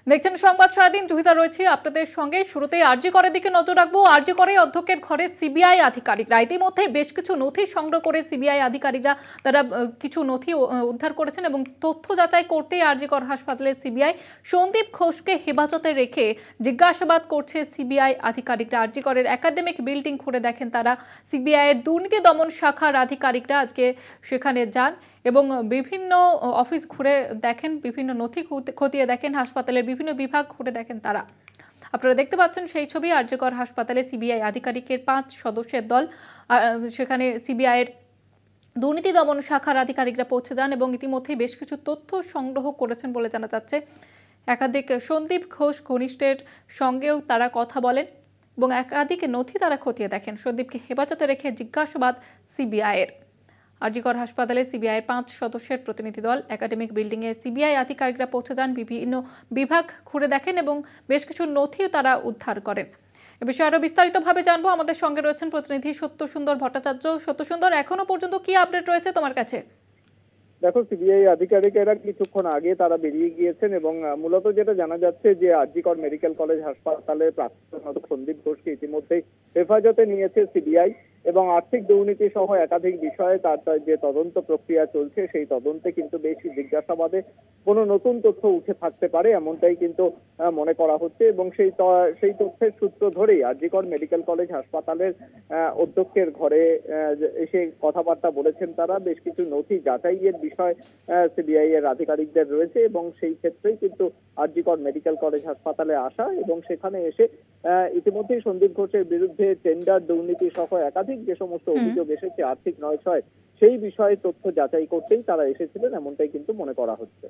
দেখছেন সংবাদ সারাদিন। জহিতা রয়েছে আপনাদের সঙ্গে। শুরুতেই আরজি করের দিকে নজর রাখবো। আরজি করে অধ্যক্ষের ঘরে সিবিআই আধিকারিকরা ইতিমধ্যে বেশ কিছু নথি সংগ্রহ করে সিবিআই আধিকারিকরা তারা কিছু নথি উদ্ধার করেছেন এবং তথ্য যাচাই করতেই আরজি কর হাসপাতালের সিবিআই সন্দীপ ঘোষকে হেফাজতে রেখে জিজ্ঞাসাবাদ করছে সিবিআই আধিকারিকরা। আরজি করের একাডেমিক বিল্ডিং ঘুরে দেখেন তারা। সিবিআই এর দুর্নীতি দমন শাখার আধিকারিকরা আজকে সেখানে যান এবং বিভিন্ন অফিস ঘুরে দেখেন, বিভিন্ন নথি খতিয়ে দেখেন, হাসপাতালের বিভিন্ন বিভাগ ঘুরে দেখেন তারা। আপনারা দেখতে পাচ্ছেন সেই ছবি। আরজি কর হাসপাতালে সিবিআই আধিকারিকের 5 সদস্যের দল সেখানে সিবিআইয়ের দুর্নীতি দমন শাখার আধিকারিকরা পৌঁছে যান এবং ইতিমধ্যে বেশ কিছু তথ্য সংগ্রহ করেছেন বলে জানা যাচ্ছে। একাধিক সন্দীপ ঘোষ ঘনিষ্ঠের সঙ্গেও তারা কথা বলেন এবং একাধিক নথি তারা খতিয়ে দেখেন। সন্দীপকে হেফাজতে রেখে জিজ্ঞাসাবাদ সিবিআইয়ের। আরজি কর হাসপাতালে সিবিআইয়ের 5 সদস্যের প্রতিনিধি দল একাডেমিক বিল্ডিংয়ে সিবিআই আধিকারিকরা পৌঁছে যান, বিভিন্ন বিভাগ ঘুরে দেখেন এবং বেশ কিছু নথিও তারা উদ্ধার করেন। এ বিষয়ে আরো বিস্তারিতভাবে জানবো। আমাদের সঙ্গে রয়েছেন প্রতিনিধি সত্যসুন্দর ভট্টাচার্য। সত্যসুন্দর, এখনো পর্যন্ত কি আপডেট রয়েছে তোমার কাছে? দেখো, সিবিআই আধিকারিকেরা কিছুক্ষণ আগে তারা বেরিয়ে গিয়েছেন এবং মূলত যেটা জানা যাচ্ছে যে আরজি কর মেডিকেল কলেজ হাসপাতালের প্রাক্তন সন্দীপ ঘোষকে ইতিমধ্যেই হেফাজতে নিয়েছে সিবিআই এবং আর্থিক দুর্নীতি সহ একাধিক বিষয়ে তার যে তদন্ত প্রক্রিয়া চলছে সেই তদন্তে কিন্তু বেশ জিজ্ঞাসাবাদে কোনো নতুন তথ্য উঠে থাকতে পারে এমনটাই কিন্তু মনে করা হচ্ছে এবং সেই তথ্যের সূত্র ধরেই আরজি কর মেডিকেল কলেজ হাসপাতালের অধ্যক্ষের ঘরে এসে কথাবার্তা বলেছেন তারা। বেশ কিছু নথি যাচাইয়ের বিষয় সিবিআই এর আধিকারিকদের রয়েছে এবং সেই ক্ষেত্রেই কিন্তু আরজি কর মেডিকেল কলেজ হাসপাতালে আসা এবং সেখানে এসে ইতিমধ্যেই সন্দীপ ঘোষের বিরুদ্ধে টেন্ডার দুর্নীতি সহ একাধিক যে সমস্ত অভিযোগ এসেছে আর্থিক নয়ছয় সেই বিষয়ে তথ্য যাচাই করতেই তারা এসেছিলেন এমনটাই কিন্তু মনে করা হচ্ছে।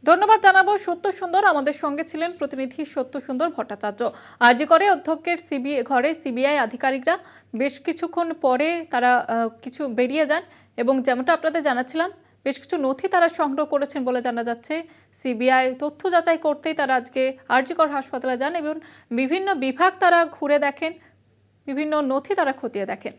ধন্যবাদ জানাবো সত্যসুন্দর। আমাদের সঙ্গে ছিলেন প্রতিনিধি সত্যসুন্দর ভট্টাচার্য। আরজি করে অধ্যক্ষের ঘরে সিবিআই আধিকারিকরা বেশ কিছুক্ষণ পরে তারা কিছু বেরিয়ে যান এবং যেমনটা আপনাদের জানাচ্ছিলাম বেশ কিছু নথি তারা সংগ্রহ করেছেন বলে জানা যাচ্ছে। সিবিআই তথ্য যাচাই করতেই তারা আজকে আরজি কর হাসপাতালে যান এবং বিভিন্ন বিভাগ তারা ঘুরে দেখেন, বিভিন্ন নথি তারা খতিয়ে দেখেন।